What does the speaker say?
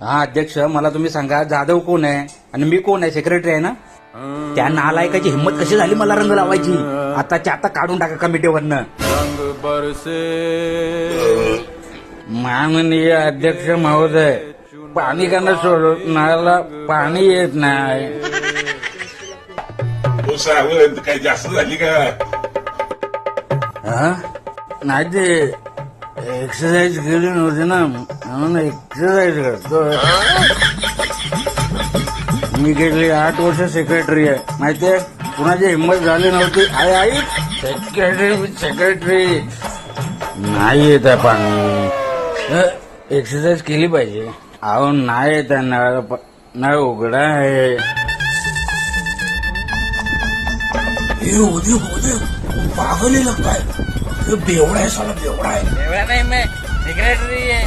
हा अध्यक्ष, मला तुम्ही सांगा, जाधव कोण आहे आणि मी कोण आहे? सेक्रेटरी आहे ना. त्या नालायकाची हिंमत कशी झाली मला रंग लावायची? आताच्या आता काढून टाका कमिटीवरनं. रंग बरसे माननीय अध्यक्ष महोदय, पाणी करणं सोडून नळाला पाणी येत नाही. हो सावंत, काही जास्त झाली का? हा? नाही ते एक्सरसाइज केली नव्हती ना, म्हणून एक्सरसाइज करतो. मी गेली 8 वर्ष सेक्रेटरी आहे, माहितीये. कुणाची हिंमत झाली नव्हती. आई सेक्रेटरी नाही येत आहे पाणी. एक्सरसाइज केली पाहिजे. अहो नाही येत आहे, नळ उघडा आहे. पागल लगता है, बेवड़ा है साला, बेवड़ा है. बेवड़ा नहीं, मैं सेक्रेटरी है.